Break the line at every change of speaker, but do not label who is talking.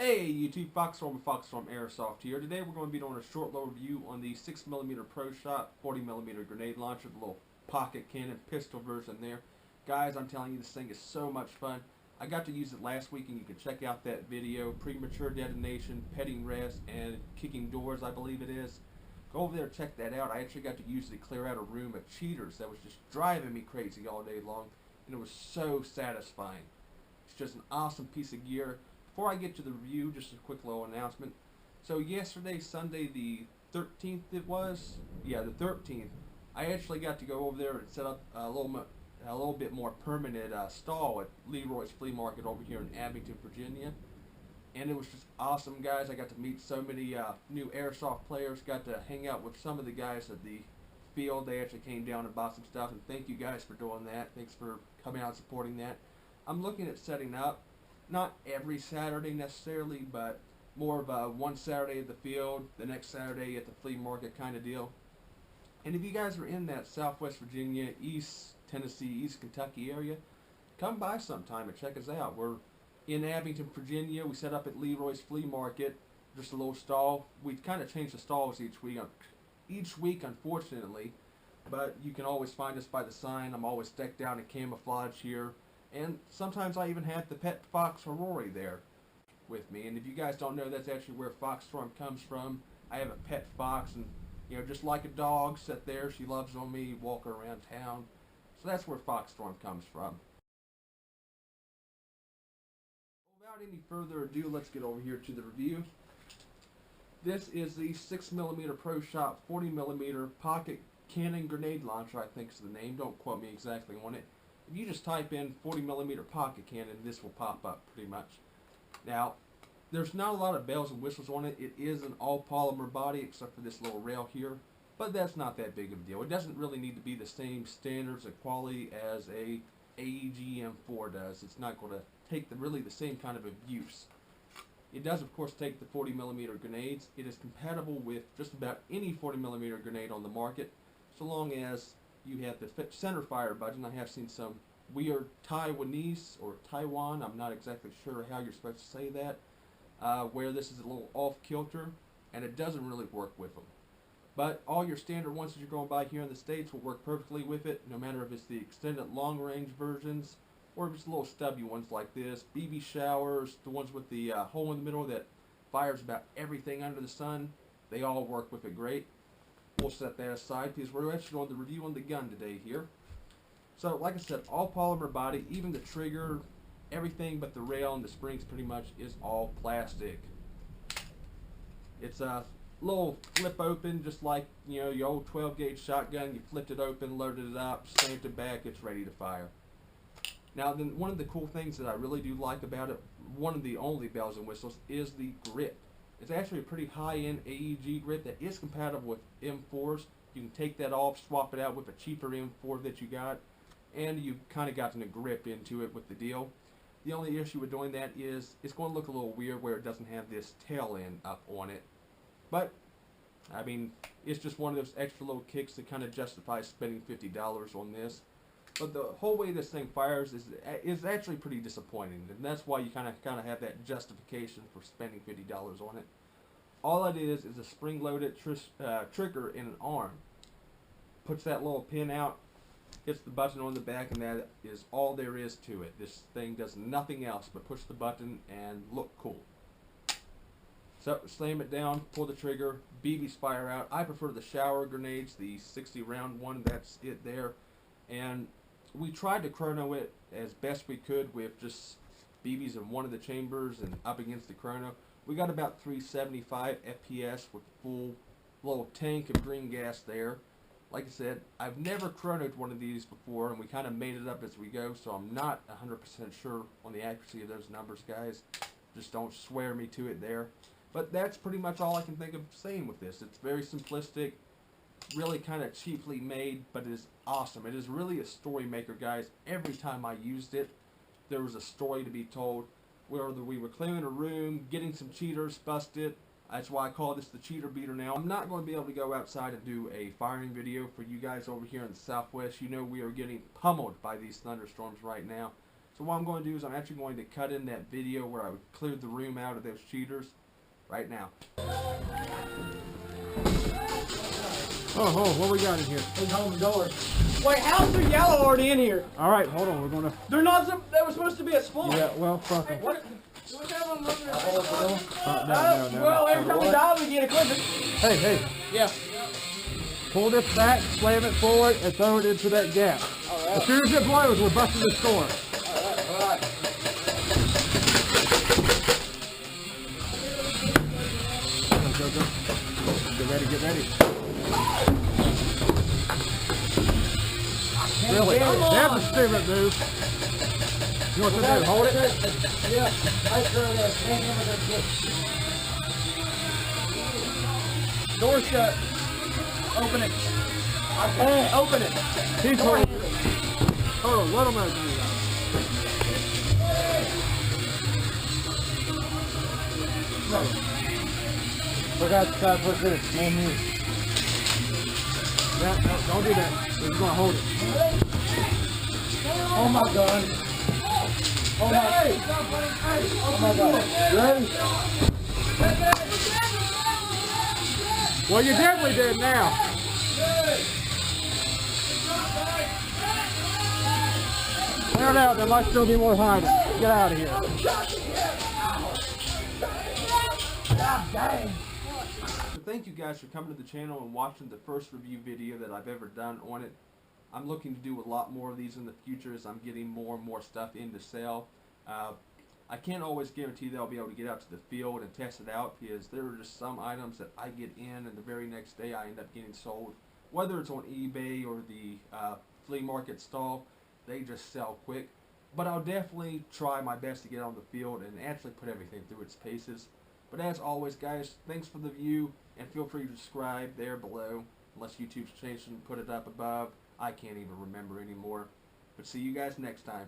Hey YouTube, Foxstorm Airsoft here. Today we're going to be doing a short little review on the 6mmProShop 40mm grenade launcher, the little pocket cannon pistol version there. Guys, I'm telling you, this thing is so much fun. I got to use it last week and you can check out that video, premature detonation, petting rest, and kicking doors, I believe it is. Go over there and check that out. I actually got to use it to clear out a room of cheaters that was just driving me crazy all day long, and it was so satisfying. It's just an awesome piece of gear. Before I get to the review, just a quick little announcement. So yesterday, Sunday the 13th it was? Yeah, the 13th. I actually got to go over there and set up a little bit more permanent stall at Leroy's Flea Market over here in Abington, Virginia. And it was just awesome, guys. I got to meet so many new Airsoft players. Got to hang out with some of the guys at the field. They actually came down and bought some stuff. And thank you guys for doing that. Thanks for coming out and supporting that. I'm looking at setting up. Not every Saturday necessarily, but more of a one Saturday at the field, the next Saturday at the flea market kind of deal. And if you guys are in that Southwest Virginia, East Tennessee, East Kentucky area, come by sometime and check us out. We're in Abington, Virginia. We set up at Leroy's Flea Market, just a little stall. We kind of change the stalls each week, unfortunately, but you can always find us by the sign. I'm always decked out in camouflage here. And sometimes I even have the pet fox Rory there with me. And if you guys don't know, that's actually where Foxstorm comes from. I have a pet fox, and just like a dog, sit there. She loves on me, walk her around town. So that's where Foxstorm comes from. Without any further ado, let's get over here to the review. This is the 6mmProShop 40mm pocket cannon grenade launcher, I think is the name. Don't quote me exactly on it. If you just type in 40mm pocket cannon, this will pop up pretty much. Now, there's not a lot of bells and whistles on it. It is an all polymer body except for this little rail here, but that's not that big of a deal. It doesn't really need to be the same standards and quality as a AEG M4 does. It's not going to take really the same kind of abuse. It does, of course, take the 40mm grenades. It is compatible with just about any 40mm grenade on the market, so long as you have the center fire button. I have seen some weird Taiwanese or Taiwan, I'm not exactly sure how you're supposed to say that, where this is a little off kilter, and it doesn't really work with them. But all your standard ones that you're going to buy here in the States will work perfectly with it, no matter if it's the extended long range versions or if it's little stubby ones like this, BB showers, the ones with the hole in the middle that fires about everything under the sun. They all work with it great. We'll set that aside because we're actually on the review on the gun today here. So like I said, all polymer body, even the trigger, everything but the rail and the springs pretty much is all plastic. It's a little flip open, just like your old 12 gauge shotgun. You flipped it open, loaded it up, stamped it back, it's ready to fire. Now then, one of the cool things that I really do like about it, one of the only bells and whistles, is the grip. It's actually a pretty high-end AEG grip that is compatible with M4s. You can take that off, swap it out with a cheaper M4 that you got, and you've kind of gotten a grip into it with the deal. The only issue with doing that is it's going to look a little weird where it doesn't have this tail end up on it. But, I mean, it's just one of those extra little kicks that kind of justifies spending $50 on this. But the whole way this thing fires is actually pretty disappointing, and that's why you kind of have that justification for spending $50 on it. All it is a spring-loaded trigger in an arm. Puts that little pin out, hits the button on the back, and that is all there is to it. This thing does nothing else but push the button and look cool. So slam it down, pull the trigger, BBs fire out. I prefer the shower grenades, the 60 round one. That's it there. And we tried to chrono it as best we could with just BBs in one of the chambers and up against the chrono. We got about 375 FPS with full little tank of green gas there. Like I said, I've never chronoed one of these before, and we kind of made it up as we go, so I'm not 100% sure on the accuracy of those numbers, guys. Just don't swear me to it there. But that's pretty much all I can think of saying with this. It's very simplistic, really kind of cheaply made, but it is awesome. It is really a story maker, guys. Every time I used it, there was a story to be told. Whether we were clearing a room, getting some cheaters busted. That's why I call this the cheater beater now. I'm not going to be able to go outside and do a firing video for you guys over here in the Southwest. You know we are getting pummeled by these thunderstorms right now. So what I'm going to do is I'm actually going to cut in that video where I cleared the room out of those cheaters right now. Oh, what we got in here?
Big home door. Wait, how's the yellow already in here?
All right, hold on. We're going to...
They're not, that was supposed to be a spawn.
Yeah, well, fuck it.
What? Do we have them over there?
No.
Well, every time we die, we get equipment.
Hey.
Yeah.
Pull this back, slam it forward, and throw it into that gap.
All right.
As soon as it blows, we're busting the score.
All right.
Go. Get ready. Really? That's a stupid move. You want to do? Hold it?
Yeah. I throw that. Door shut. Open it. I can't open it.
He's holding it. Hold on, let him out.
Forgot to try to put this. Man, you.
No, don't do that. We're just going to hold it.
Oh my God. Oh my God. Ready?
Well, you definitely did now. Clear it out. There might still be more hiding. Get out of here.
God dang.
So thank you guys for coming to the channel and watching the first review video that I've ever done on it. I'm looking to do a lot more of these in the future as I'm getting more and more stuff in to sell. I can't always guarantee that I'll be able to get out to the field and test it out, because there are just some items that I get in and the very next day I end up getting sold. Whether it's on eBay or the flea market stall, they just sell quick. But I'll definitely try my best to get on the field and actually put everything through its paces. But as always, guys, thanks for the view, and feel free to subscribe there below. Unless YouTube's changed and put it up above, I can't even remember anymore. But see you guys next time.